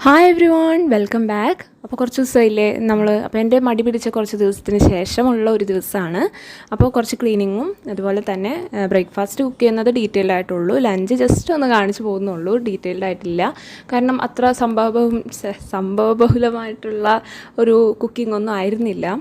Hi every one welcome back. അപ്പോൾ കുറച്ച് ദിവസമായില്ലേ അപ്പോൾ എൻ്റെ മടി പിടിച്ച കുറച്ച് ദിവസത്തിന് ശേഷമുള്ള ഒരു ദിവസമാണ്. അപ്പോൾ കുറച്ച് ക്ലീനിങ്ങും അതുപോലെ തന്നെ ബ്രേക്ക്ഫാസ്റ്റ് കുക്ക് ചെയ്യുന്നത് ഡീറ്റെയിൽഡ് ആയിട്ടുള്ളൂ. ലഞ്ച് ജസ്റ്റ് ഒന്ന് കാണിച്ചു പോകുന്നുള്ളൂ, ഡീറ്റെയിൽഡ് ആയിട്ടില്ല. കാരണം അത്ര സംഭവബഹുലമായിട്ടുള്ള ഒരു കുക്കിംഗ് ഒന്നും ആയിരുന്നില്ല.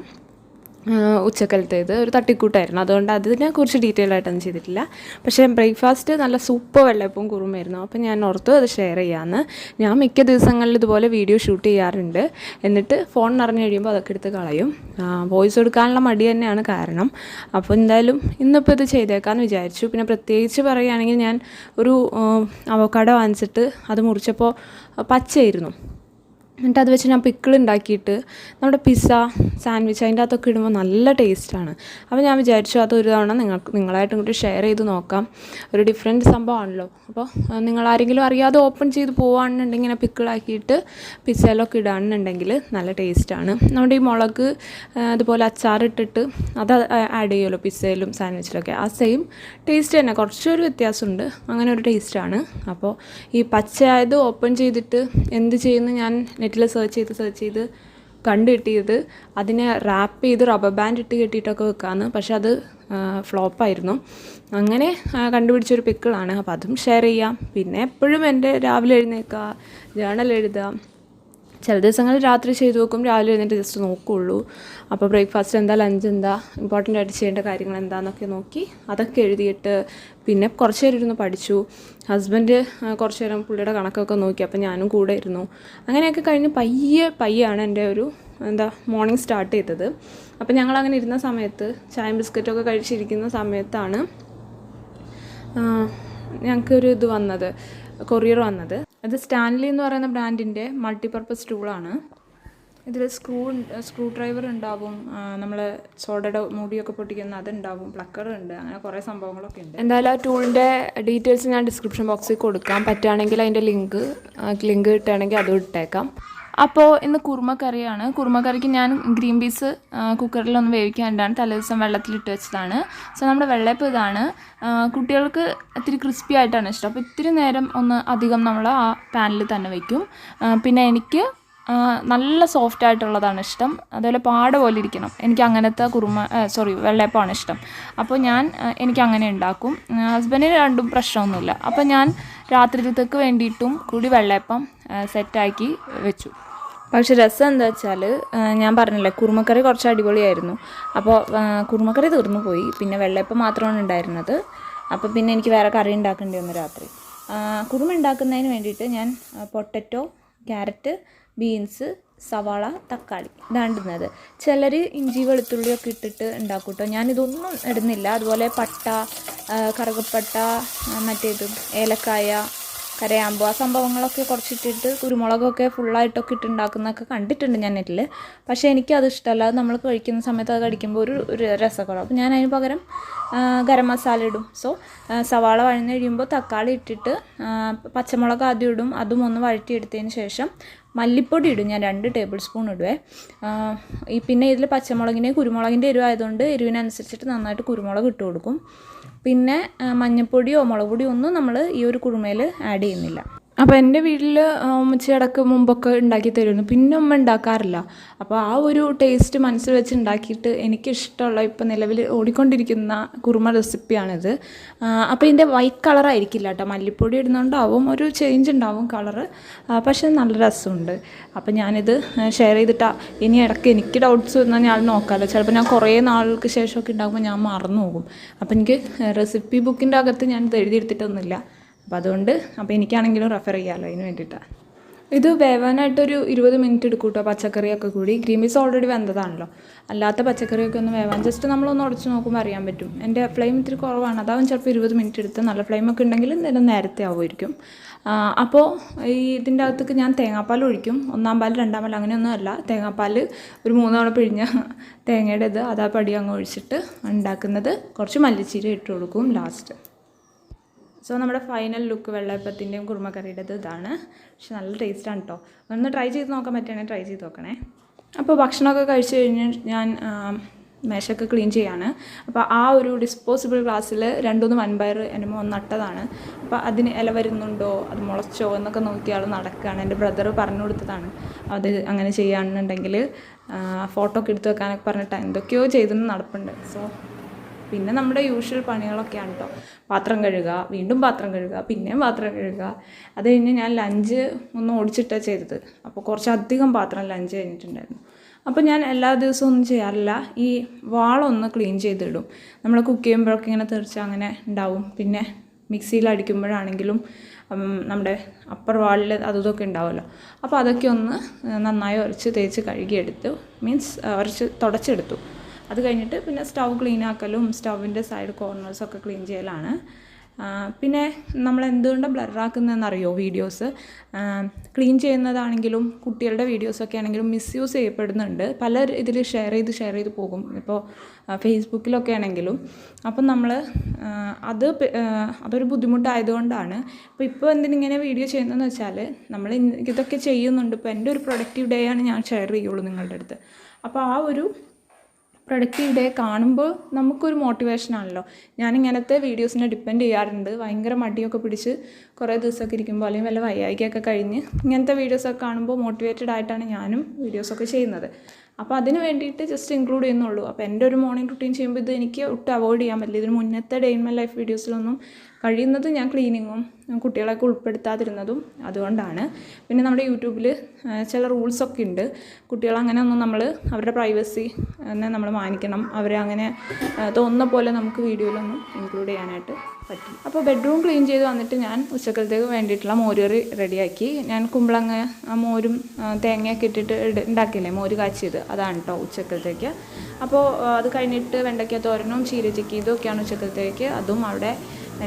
ഉച്ചക്കലത്തേത് ഒരു തട്ടിക്കൂട്ടായിരുന്നു, അതുകൊണ്ട് അതിനെക്കുറിച്ച് ഡീറ്റെയിൽ ആയിട്ടൊന്നും ചെയ്തിട്ടില്ല. പക്ഷേ ബ്രേക്ക്ഫാസ്റ്റ് നല്ല സൂപ്പർ വെള്ളയപ്പവും കുറുമായിരുന്നു. അപ്പോൾ ഞാൻ ഓർത്തു അത് ഷെയർ ചെയ്യാമെന്ന്. ഞാൻ മിക്ക ദിവസങ്ങളിൽ ഇതുപോലെ വീഡിയോ ഷൂട്ട് ചെയ്യാറുണ്ട്, എന്നിട്ട് ഫോൺ നിറഞ്ഞു കഴിയുമ്പോൾ അതൊക്കെ എടുത്ത് കളയും. വോയിസ് കൊടുക്കാനുള്ള മടി തന്നെയാണ് കാരണം. അപ്പോൾ എന്തായാലും ഇന്നിപ്പോൾ ഇത് ചെയ്തേക്കാമെന്ന് വിചാരിച്ചു. പിന്നെ പ്രത്യേകിച്ച് പറയുകയാണെങ്കിൽ ഞാൻ ഒരു അവക്കാഡോ വാങ്ങിച്ചിട്ട് അത് മുറിച്ചപ്പോൾ പച്ചയായിരുന്നു. എന്നിട്ട് അത് വെച്ച് ഞാൻ പിക്കിൾ ഉണ്ടാക്കിയിട്ട് നമ്മുടെ പിസ്സ സാൻഡ്വിച്ച് അതിൻ്റെ അകത്തൊക്കെ ഇടുമ്പോൾ നല്ല ടേസ്റ്റാണ്. അപ്പോൾ ഞാൻ വിചാരിച്ചു അതൊരു തവണ നിങ്ങളായിട്ടും കൂടി ഷെയർ ചെയ്ത് നോക്കാം. ഒരു ഡിഫറെൻറ്റ് സംഭവമാണല്ലോ. അപ്പോൾ നിങ്ങളാരെങ്കിലും അറിയാതെ ഓപ്പൺ ചെയ്ത് പോവുകയാണെന്നുണ്ടെങ്കിൽ ഇങ്ങനെ പിക്കിളാക്കിയിട്ട് പിസ്സയിലൊക്കെ ഇടുകയാണെന്നുണ്ടെങ്കിൽ നല്ല ടേസ്റ്റാണ്. നമ്മുടെ ഈ മുളക് അതുപോലെ അച്ചാറിട്ടിട്ട് അത് ആഡ് ചെയ്യുമല്ലോ പിസ്സയിലും സാൻഡ്വിച്ചിലൊക്കെ, ആ സെയിം ടേസ്റ്റ് തന്നെ, കുറച്ചൊരു വ്യത്യാസമുണ്ട്, അങ്ങനെ ഒരു ടേസ്റ്റാണ്. അപ്പോൾ ഈ പച്ചയായത് ഓപ്പൺ ചെയ്തിട്ട് എന്ത് ചെയ്യുന്നു ഞാൻ നെറ്റിൽ സെർച്ച് ചെയ്ത് കണ്ടു കിട്ടിയത് അതിനെ റാപ്പ് ചെയ്ത് റബ്ബർ ബാൻഡ് ഇട്ട് കെട്ടിയിട്ടൊക്കെ വെക്കാമെന്ന്. പക്ഷെ അത് ഫ്ലോപ്പായിരുന്നു. അങ്ങനെ കണ്ടുപിടിച്ചൊരു പിക്കിളാണ്. അപ്പോൾ അതും ഷെയർ ചെയ്യാം. പിന്നെ എപ്പോഴും എൻ്റെ രാവിലെ എഴുന്നേൽക്കുക, ജേണൽ എഴുതുക, ചില ദിവസങ്ങളിൽ രാത്രി ചെയ്ത് നോക്കും, രാവിലെ എഴുന്നേറ്റ് ജസ്റ്റ് നോക്കുകയുള്ളൂ. അപ്പോൾ ബ്രേക്ക്ഫാസ്റ്റ് എന്താ, ലഞ്ച് എന്താ, ഇമ്പോർട്ടൻ്റ് ആയിട്ട് ചെയ്യേണ്ട കാര്യങ്ങൾ എന്താണെന്നൊക്കെ നോക്കി അതൊക്കെ എഴുതിയിട്ട് പിന്നെ കുറച്ച് നേരം ഇരുന്ന് പഠിച്ചു. ഹസ്ബൻഡ് കുറച്ച് നേരം പുള്ളിയുടെ കണക്കൊക്കെ നോക്കി, അപ്പോൾ ഞാനും കൂടെ ഇരുന്നു. അങ്ങനെയൊക്കെ കഴിഞ്ഞ് പയ്യാണ് എൻ്റെ ഒരു മോർണിംഗ് സ്റ്റാർട്ട് ചെയ്തത്. അപ്പോൾ ഞങ്ങളങ്ങനെ ഇരുന്ന സമയത്ത് ചായയും ബിസ്ക്കറ്റൊക്കെ കഴിച്ചിരിക്കുന്ന സമയത്താണ് ഞങ്ങൾക്കൊരു കൊറിയർ വന്നത്. അത് സ്റ്റാൻലി എന്ന് പറയുന്ന ബ്രാൻഡിൻ്റെ മൾട്ടിപർപ്പസ് സ്റ്റൂളാണ്. ഇതിൽ സ്ക്രൂ ഡ്രൈവർ ഉണ്ടാവും, നമ്മൾ സോഡയുടെ മൂടിയൊക്കെ പൊട്ടിക്കുന്ന അതുണ്ടാവും, പ്ലക്കർ ഉണ്ട്, അങ്ങനെ കുറേ സംഭവങ്ങളൊക്കെ ഉണ്ട്. എന്തായാലും ആ ടൂളിൻ്റെ ഡീറ്റെയിൽസ് ഞാൻ ഡിസ്ക്രിപ്ഷൻ ബോക്സിൽ കൊടുക്കാം. പറ്റുകയാണെങ്കിൽ അതിൻ്റെ ലിങ്ക് കിട്ടുകയാണെങ്കിൽ അതും ഇട്ടേക്കാം. അപ്പോൾ ഇന്ന് കുറുമക്കറിയാണ്. കുറുമക്കറിക്ക് ഞാൻ ഗ്രീൻ പീസ് കുക്കറിലൊന്ന് വേവിക്കാണ്ടാണ് തലേദിവസം വെള്ളത്തിലിട്ട് വെച്ചതാണ്. സോ നമ്മുടെ വെള്ളയപ്പം ഇതാണ്. കുട്ടികൾക്ക് ഇത്തിരി ക്രിസ്പി ആയിട്ടാണ് ഇഷ്ടം, അപ്പോൾ ഇത്തിരി നേരം ഒന്ന് അധികം നമ്മൾ ആ പാനിൽ തന്നെ വയ്ക്കും. പിന്നെ എനിക്ക് നല്ല സോഫ്റ്റ് ആയിട്ടുള്ളതാണ് ഇഷ്ടം, അതുപോലെ പാട പോലെ ഇരിക്കണം. എനിക്ക് അങ്ങനത്തെ വെള്ളയപ്പമാണ് ഇഷ്ടം. അപ്പോൾ എനിക്ക് അങ്ങനെ ഉണ്ടാക്കും. ഹസ്ബൻഡിന് രണ്ടും പ്രശ്നമൊന്നുമില്ല. അപ്പോൾ ഞാൻ രാത്രിയിലത്തേക്ക് വേണ്ടിയിട്ടും കൂടി വെള്ളയപ്പം സെറ്റാക്കി വെച്ചു. പക്ഷേ രസം എന്താ വെച്ചാൽ, ഞാൻ പറഞ്ഞില്ലേ കുറുമക്കറി കുറച്ച് അടിപൊളിയായിരുന്നു. അപ്പോൾ കുറുമക്കറി തീർന്നു പോയി, പിന്നെ വെള്ളയപ്പം മാത്രമാണ് ഉണ്ടായിരുന്നത്. അപ്പോൾ പിന്നെ എനിക്ക് വേറെ കറി ഉണ്ടാക്കേണ്ടി വന്നു രാത്രി. കുറുമ ഉണ്ടാക്കുന്നതിന് വേണ്ടിയിട്ട് ഞാൻ പൊട്ടറ്റോ, ക്യാരറ്റ്, ബീൻസ്, സവാള, തക്കാളി ഇതാണ് ഇടുന്നത്. ചിലർ ഇഞ്ചി വെളുത്തുള്ളിയൊക്കെ ഇട്ടിട്ട് ഉണ്ടാക്കും കേട്ടോ. ഞാനിതൊന്നും ഇടുന്നില്ല. അതുപോലെ പട്ട, കറുകപ്പട്ട, ഏലക്കായ, കരയാമ്പോ, ആ സംഭവങ്ങളൊക്കെ കുറച്ചിട്ടിട്ട് കുരുമുളകൊക്കെ ഫുള്ളായിട്ടൊക്കെ ഇട്ടുണ്ടാക്കുന്നതൊക്കെ കണ്ടിട്ടുണ്ട് ഞാൻ നെറ്റിൽ. പക്ഷേ എനിക്കത് ഇഷ്ടമല്ല. അത് നമ്മൾ കഴിക്കുന്ന സമയത്ത് അത് കടിക്കുമ്പോൾ ഒരു രസക്കുറവ്. അപ്പോൾ ഞാൻ അതിന് പകരം ഗരം മസാല ഇടും. സോ സവാള വഴന്ന് കഴിയുമ്പോൾ തക്കാളി ഇട്ടിട്ട് പച്ചമുളക് ആദ്യം ഇടും. അതും ഒന്ന് വഴറ്റിയെടുത്തതിന് ശേഷം മല്ലിപ്പൊടി ഇടും. ഞാൻ 2 ടേബിൾ സ്പൂൺ ഇടുവേ. പിന്നെ ഇതിൽ കുരുമുളകിൻ്റെ എരിവായതുകൊണ്ട് എരിവിനനുസരിച്ചിട്ട് നന്നായിട്ട് കുരുമുളക് ഇട്ട് കൊടുക്കും. പിന്നെ മഞ്ഞൾപ്പൊടിയോ മുളക് പൊടിയോ ഒന്നും നമ്മൾ ഈ ഒരു കുറുമയിൽ ആഡ് ചെയ്യുന്നില്ല. അപ്പോൾ എൻ്റെ വീട്ടിൽ ഉമ്മച്ചിയടക്ക് മുമ്പൊക്കെ ഉണ്ടാക്കി തരുമായിരുന്നു, പിന്നെ ഉമ്മ ഉണ്ടാക്കാറില്ല. അപ്പോൾ ആ ഒരു ടേസ്റ്റ് മനസ്സിൽ വെച്ച് ഉണ്ടാക്കിയിട്ട് എനിക്കിഷ്ടമുള്ള ഇപ്പം നിലവിൽ ഓടിക്കൊണ്ടിരിക്കുന്ന കുറുമ റെസിപ്പിയാണിത്. അപ്പോൾ ഇതിൻ്റെ വൈറ്റ് കളറായിരിക്കില്ല കേട്ടോ, മല്ലിപ്പൊടി ഇടുന്നുണ്ടാവും, ഒരു ചേഞ്ച് ഉണ്ടാവും കളറ്, പക്ഷേ നല്ല രസമുണ്ട്. അപ്പോൾ ഞാനിത് ഷെയർ ചെയ്തിട്ടാണ്. ഇനി ഇടയ്ക്ക് എനിക്ക് ഡൗട്ട്സ് വന്നാൽ ഞാൻ നോക്കാമല്ലോ. ചിലപ്പോൾ ഞാൻ കുറേ നാളുകൾക്ക് ശേഷമൊക്കെ ഉണ്ടാകുമ്പോൾ ഞാൻ മറന്നു പോകും. അപ്പോൾ എനിക്ക് റെസിപ്പി ബുക്കിൻ്റെ അകത്ത് ഞാൻ ഇത് എഴുതിയെടുത്തിട്ടൊന്നുമില്ല. അപ്പോൾ എനിക്കാണെങ്കിലും റെഫർ ചെയ്യാമല്ലോ അതിന് വേണ്ടിയിട്ടാണ്. ഇത് വേവാനായിട്ടൊരു 20 മിനിറ്റ് എടുക്കും കേട്ടോ, പച്ചക്കറിയൊക്കെ കൂടി. ഗ്രീൻ പീസ് ഓൾറെഡി വെന്തതാണല്ലോ. അല്ലാത്ത പച്ചക്കറിയൊക്കെ ഒന്ന് വേവാൻ ജസ്റ്റ് നമ്മളൊന്ന് ഉടച്ച് നോക്കുമ്പോൾ അറിയാൻ പറ്റും. എൻ്റെ ഫ്ലെയിം ഇത്തിരി കുറവാണ്, അതാവും ചിലപ്പോൾ 20 മിനിറ്റ് എടുത്ത്. നല്ല ഫ്ലെയിമൊക്കെ ഉണ്ടെങ്കിൽ നേരത്തെ ആവുമായിരിക്കും. അപ്പോൾ ഇതിൻ്റെ അകത്തേക്ക് ഞാൻ തേങ്ങാപ്പാൽ ഒഴിക്കും. 1-ാം പാൽ 2-ാം പാൽ അങ്ങനെയൊന്നുമല്ല, തേങ്ങാപ്പാൽ ഒരു 3 തവണ പിഴിഞ്ഞ തേങ്ങയുടെ അതാ പടി അങ്ങ് ഒഴിച്ചിട്ട് ഉണ്ടാക്കുന്നത്. കുറച്ച് മല്ലിച്ചീര ഇട്ട് കൊടുക്കും ലാസ്റ്റ്. സോ നമ്മുടെ ഫൈനൽ ലുക്ക് വെള്ളയപ്പത്തിൻ്റെയും കുറുമക്കറിയുടേത് ഇതാണ്. പക്ഷെ നല്ല ടേസ്റ്റാണ് കേട്ടോ. ഒന്ന് ട്രൈ ചെയ്ത് നോക്കാൻ പറ്റുകയാണെങ്കിൽ ട്രൈ ചെയ്ത് നോക്കണേ. അപ്പോൾ ഭക്ഷണമൊക്കെ കഴിച്ച് കഴിഞ്ഞ് ഞാൻ മേശയൊക്കെ ക്ലീൻ ചെയ്യാണ്. അപ്പോൾ ആ ഒരു ഡിസ്പോസിബിൾ ഗ്ലാസ്സിൽ 2-3 വൻപയർ എൻ്റെ മോൻ നട്ടതാണ്. അപ്പോൾ അതിന് ഇല വരുന്നുണ്ടോ, അത് മുളച്ചോ എന്നൊക്കെ നോക്കി ആൾ നടക്കുകയാണ്. എൻ്റെ ബ്രദർ പറഞ്ഞു കൊടുത്തതാണ് അത് അങ്ങനെ ചെയ്യുകയാണെന്നുണ്ടെങ്കിൽ ഫോട്ടോ ഒക്കെ എടുത്ത് വെക്കാനൊക്കെ പറഞ്ഞിട്ട് എന്തൊക്കെയോ ചെയ്തെന്ന് നടപ്പുണ്ട്. സോ പിന്നെ നമ്മുടെ യൂഷ്വൽ പണികളൊക്കെയാണ് കേട്ടോ. പാത്രം കഴുകുക, വീണ്ടും പാത്രം കഴുകുക, പിന്നെയും പാത്രം കഴുകുക. അത് കഴിഞ്ഞ് ഞാൻ ലഞ്ച് ഒന്ന് ഓടിച്ചിട്ടാണ് ചെയ്തത്. അപ്പോൾ കുറച്ചധികം പാത്രം ലഞ്ച് കഴിഞ്ഞിട്ടുണ്ടായിരുന്നു. അപ്പോൾ ഞാൻ എല്ലാ ദിവസവും ഒന്നും ചെയ്യാറില്ല. ഈ വാളൊന്ന് ക്ലീൻ ചെയ്തിടും. നമ്മൾ കുക്ക് ചെയ്യുമ്പോഴൊക്കെ ഇങ്ങനെ തെറിച്ച് അങ്ങനെ ഉണ്ടാവും. പിന്നെ മിക്സിയിൽ അടിക്കുമ്പോഴാണെങ്കിലും നമ്മുടെ അപ്പർ വാളിൽ ഇതൊക്കെ ഉണ്ടാവുമല്ലോ. അപ്പോൾ അതൊക്കെ ഒന്ന് നന്നായി ഉരച്ച് തേച്ച് കഴുകിയെടുത്തു. മീൻസ് ഉരച്ച് തുടച്ചെടുത്തു. അത് കഴിഞ്ഞിട്ട് പിന്നെ സ്റ്റൗ ക്ലീൻ ആക്കലും സ്റ്റൗവിൻ്റെ സൈഡ് കോർണേഴ്സൊക്കെ ക്ലീൻ ചെയ്യലാണ്. പിന്നെ നമ്മൾ എന്തുകൊണ്ട് ബ്ലറാക്കുന്നതെന്നറിയോ വീഡിയോസ്? ക്ലീൻ ചെയ്യുന്നതാണെങ്കിലും കുട്ടികളുടെ വീഡിയോസൊക്കെ ആണെങ്കിലും മിസ്യൂസ് ചെയ്യപ്പെടുന്നുണ്ട്. പല ഇതിൽ ഷെയർ ചെയ്ത് പോകും. ഇപ്പോൾ ഫേസ്ബുക്കിലൊക്കെ ആണെങ്കിലും. അപ്പം നമ്മൾ അതൊരു ബുദ്ധിമുട്ടായതുകൊണ്ടാണ് ഇപ്പോൾ എന്തിനിങ്ങനെ വീഡിയോ ചെയ്യുന്നതെന്ന് വെച്ചാൽ നമ്മൾ ഇതൊക്കെ ചെയ്യുന്നുണ്ട്. ഇപ്പോൾ എൻ്റെ ഒരു പ്രൊഡക്റ്റീവ് ഡേ ആണ് ഞാൻ ഷെയർ ചെയ്യുള്ളൂ നിങ്ങളുടെ അടുത്ത്. അപ്പോൾ ആ ഒരു പ്രൊഡക്റ്റീവ് ഡേ കാണുമ്പോൾ നമുക്കൊരു മോട്ടിവേഷനാണല്ലോ. ഞാനിങ്ങനത്തെ വീഡിയോസിനെ ഡിപ്പെൻഡ് ചെയ്യാറുണ്ട്. ഭയങ്കര മടിയൊക്കെ പിടിച്ച് കുറേ ദിവസമൊക്കെ ഇരിക്കുമ്പോൾ അല്ലെങ്കിൽ വല്ല വയ്യായ്കയൊക്കെ കഴിഞ്ഞ് ഇങ്ങനത്തെ വീഡിയോസൊക്കെ കാണുമ്പോൾ മോട്ടിവേറ്റഡ് ആയിട്ടാണ് ഞാനും വീഡിയോസൊക്കെ ചെയ്യുന്നത്. അപ്പോൾ അതിന് വേണ്ടിയിട്ട് ജസ്റ്റ് ഇൻക്ലൂഡ് ചെയ്യുന്നുള്ളൂ. അപ്പോൾ എൻ്റെ ഒരു മോർണിംഗ് റുട്ടീൻ ചെയ്യുമ്പോൾ ഇത് എനിക്ക് ഒട്ടും അവോയ്ഡ് ചെയ്യാൻ പറ്റില്ല. ഇതിന് മുന്നത്തെ ഡേ ഇൻ മൈ ലൈഫ് വീഡിയോസിലൊന്നും കഴിയുന്നത് ഞാൻ ക്ലീനിങ്ങും കുട്ടികളൊക്കെ ഉൾപ്പെടുത്താതിരുന്നതും അതുകൊണ്ടാണ്. പിന്നെ നമ്മുടെ യൂട്യൂബിൽ ചില റൂൾസൊക്കെ ഉണ്ട്. കുട്ടികളങ്ങനെ ഒന്നും നമ്മൾ അവരുടെ പ്രൈവസി തന്നെ നമ്മൾ മാനിക്കണം. അവരെ അങ്ങനെ തോന്നുന്ന പോലെ നമുക്ക് വീഡിയോയിലൊന്നും ഇൻക്ലൂഡ് ചെയ്യാനായിട്ട് പറ്റും. അപ്പോൾ ബെഡ്റൂം ക്ലീൻ ചെയ്ത് വന്നിട്ട് ഞാൻ ഉച്ചക്കലത്തേക്ക് വേണ്ടിയിട്ടുള്ള മോരുകറി റെഡിയാക്കി. ഞാൻ കുമ്പളങ്ങ മോരും തേങ്ങയൊക്കെ ഇട്ടിട്ട് ഉണ്ടാക്കിയില്ലേ മോര് കാച്ചിയത്, അതാണ് കേട്ടോ ഉച്ചക്കലത്തേക്ക്. അപ്പോൾ അത് കഴിഞ്ഞിട്ട് വെണ്ടയ്ക്ക തോരനും ചീര ചിക്കി ഇതൊക്കെയാണ് ഉച്ചക്കലത്തേക്ക്. അതും അവിടെ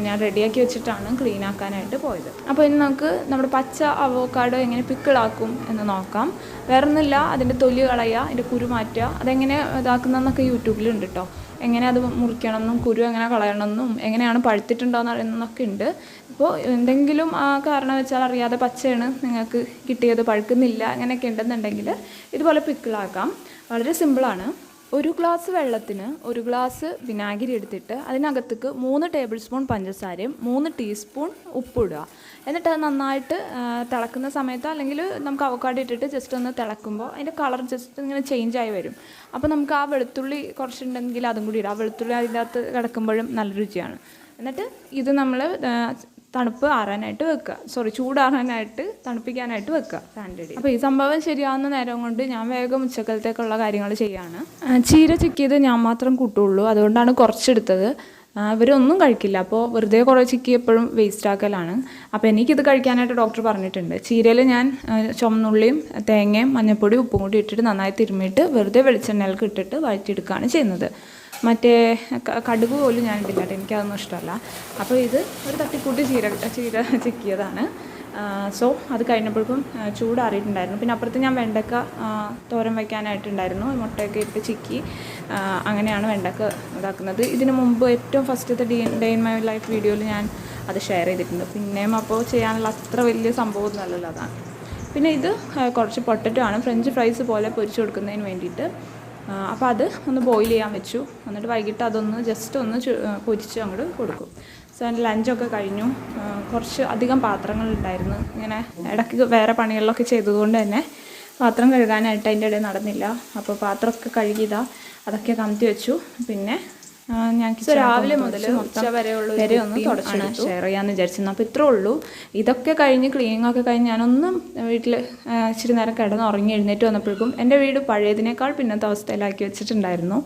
ഞാൻ റെഡിയാക്കി വെച്ചിട്ടാണ് ക്ലീൻ ആക്കാനായിട്ട് പോയത്. അപ്പോൾ ഇനി നമുക്ക് നമ്മുടെ പച്ച അവോക്കാഡോ എങ്ങനെ പിക്കിളാക്കും എന്ന് നോക്കാം. വേറൊന്നുമില്ല, അതിൻ്റെ തൊലി കളയുക, അതിൻ്റെ കുരു മാറ്റുക. അതെങ്ങനെ ഇതാക്കുന്നതെന്നൊക്കെ യൂട്യൂബിലുണ്ട് കേട്ടോ. എങ്ങനെ അത് മുറിക്കണം എന്നും കുരു എങ്ങനെ കളയണമെന്നും എങ്ങനെയാണ് പഴുത്തിട്ടുണ്ടോയെന്ന് അറിയുന്നതൊക്കെ ഉണ്ട്. ഇപ്പോൾ എന്തെങ്കിലും കാരണം വെച്ചാൽ അറിയാതെ പച്ചയാണ് നിങ്ങൾക്ക് കിട്ടിയത്, പഴുക്കുന്നില്ല, അങ്ങനെയൊക്കെ ഉണ്ടെന്നുണ്ടെങ്കിൽ ഇതുപോലെ പിക്കിളാക്കാം. വളരെ സിമ്പിളാണ്. 1 ഗ്ലാസ് വെള്ളത്തിന് 1 ഗ്ലാസ് വിനാഗിരി എടുത്തിട്ട് അതിനകത്തേക്ക് 3 ടേബിൾ സ്പൂൺ പഞ്ചസാരയും 3 ടീസ്പൂൺ ഉപ്പിടുക. എന്നിട്ട് അത് നന്നായിട്ട് തിളക്കുന്ന സമയത്ത് അല്ലെങ്കിൽ നമുക്ക് അവക്കാഡോ ഇട്ടിട്ട് ജസ്റ്റ് ഒന്ന് തിളക്കുമ്പോൾ അതിൻ്റെ കളർ ജസ്റ്റ് ഇങ്ങനെ ചേഞ്ചായി വരും. അപ്പോൾ നമുക്ക് ആ വെളുത്തുള്ളി കുറച്ചുണ്ടെങ്കിൽ അതും കൂടി ഇടാം. ആ വെളുത്തുള്ളി അതിൻ്റെ അകത്ത് കിടക്കുമ്പോഴും നല്ല രുചിയാണ്. എന്നിട്ട് ഇത് നമ്മൾ തണുപ്പ് ആറാനായിട്ട് വെക്കുക, ചൂടാറാനായിട്ട് തണുപ്പിക്കാനായിട്ട് വെക്കുക ഫാൻ്റെ. അപ്പോൾ ഈ സംഭവം ശരിയാവുന്ന നേരം കൊണ്ട് ഞാൻ വേഗം ഉച്ചക്കലത്തേക്കുള്ള കാര്യങ്ങൾ ചെയ്യാണ്. ചീര ചിക്കിയത് ഞാൻ മാത്രം കൂട്ടുള്ളൂ, അതുകൊണ്ടാണ് കുറച്ചെടുത്തത്. ഇവരൊന്നും കഴിക്കില്ല. അപ്പോൾ വെറുതെ കുറേ ചിക്കി എപ്പോഴും വേസ്റ്റ് ആക്കലാണ്. അപ്പോൾ എനിക്കിത് കഴിക്കാനായിട്ട് ഡോക്ടർ പറഞ്ഞിട്ടുണ്ട്. ചീരയിൽ ഞാൻ ചുവന്നുള്ളിയും തേങ്ങയും മഞ്ഞൾപ്പൊടി ഉപ്പും കൂടി ഇട്ടിട്ട് നന്നായി തിരുമ്മിയിട്ട് വെറുതെ വെളിച്ചെണ്ണയിലേക്ക് ഇട്ടിട്ട് വഴറ്റിയെടുക്കുകയാണ് ചെയ്യുന്നത്. മറ്റേ കടുക് പോലും ഞാൻ ഇടില്ല, എനിക്കതൊന്നും ഇഷ്ടമല്ല. അപ്പോൾ ഇത് ഒരു തട്ടിക്കൂട്ടി ചീര ചിക്കിയതാണ്. സോ അത് കഴിഞ്ഞപ്പോഴേക്കും ചൂടാറിയിട്ടുണ്ടായിരുന്നു. പിന്നെ അപ്പുറത്ത് ഞാൻ വെണ്ടക്ക തോരൻ വയ്ക്കാനായിട്ടുണ്ടായിരുന്നു. മുട്ടയൊക്കെ ഇട്ട് ചിക്കി അങ്ങനെയാണ് വെണ്ടക്ക ഇതാക്കുന്നത്. ഇതിന് മുമ്പ് ഏറ്റവും ഫസ്റ്റത്തെ ഡേ ഇൻ മൈ ലൈഫ് വീഡിയോയിൽ ഞാൻ അത് ഷെയർ ചെയ്തിട്ടുണ്ട്. പിന്നെയും അപ്പോൾ ചെയ്യാനുള്ള അത്ര വലിയ സംഭവമൊന്നും അല്ലല്ലോ അതാണ്. പിന്നെ ഇത് കുറച്ച് പൊട്ടറ്റോ ആണ്, ഫ്രഞ്ച് ഫ്രൈസ് പോലെ പൊരിച്ച് കൊടുക്കുന്നതിന് വേണ്ടിയിട്ട്. അപ്പോൾ അത് ഒന്ന് ബോയിൽ ചെയ്യാൻ വെച്ചു. എന്നിട്ട് വൈകിട്ട് അതൊന്ന് ജസ്റ്റ് ഒന്ന് പൊരിച്ച് അങ്ങോട്ട് കൊടുക്കും. സോ എൻ്റെ ലഞ്ചൊക്കെ കഴിഞ്ഞു. കുറച്ച് അധികം പാത്രങ്ങളുണ്ടായിരുന്നു. ഇങ്ങനെ ഇടയ്ക്ക് വേറെ പണികളിലൊക്കെ ചെയ്തതുകൊണ്ട് തന്നെ പാത്രം കഴുകാനായിട്ട് അതിൻ്റെ ഇടയിൽ നടന്നില്ല. അപ്പോൾ പാത്രമൊക്കെ കഴുകിയതാ അതൊക്കെ കമത്തി വെച്ചു. പിന്നെ ഞാൻ രാവിലെ മുതൽ ഉച്ച വരെ ഒന്ന് തുടച്ചാണ് ഷെയർ ചെയ്യാമെന്ന് വിചാരിച്ചിരുന്നു. അപ്പോൾ ഇത്രേ ഉള്ളൂ. ഇതൊക്കെ കഴിഞ്ഞ് ക്ലീനിങ്ങൊക്കെ കഴിഞ്ഞ് ഞാനൊന്നും വീട്ടിൽ ഇച്ചിരി നേരം കിടന്ന് ഉറങ്ങി എഴുന്നേറ്റ് വന്നപ്പോഴേക്കും എൻ്റെ വീട് പഴയതിനേക്കാൾ പിന്നത്തെ അവസ്ഥയിലാക്കി വെച്ചിട്ടുണ്ടായിരുന്നു.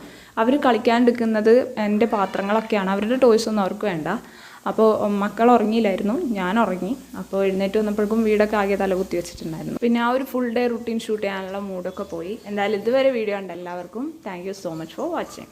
അവർ കളിക്കാണ്ടിരിക്കുന്നത് എൻ്റെ പാത്രങ്ങളൊക്കെയാണ്. അവരുടെ ടോയ്സ് ഒന്നും അവർക്ക് വേണ്ട. അപ്പോൾ മക്കൾ ഉറങ്ങിയില്ലായിരുന്നു, ഞാൻ ഉറങ്ങി. അപ്പോൾ എഴുന്നേറ്റ് വന്നപ്പോഴേക്കും വീടൊക്കെ ആകെ തലകുത്തി വെച്ചിട്ടുണ്ടായിരുന്നു. പിന്നെ ആ ഒരു ഫുൾ ഡേ റുട്ടീൻ ഷൂട്ട് ചെയ്യാനുള്ള മൂഡൊക്കെ പോയി. എന്തായാലും ഇതുവരെ വീഡിയോ ഉണ്ട് എല്ലാവർക്കും thank you so much for watching.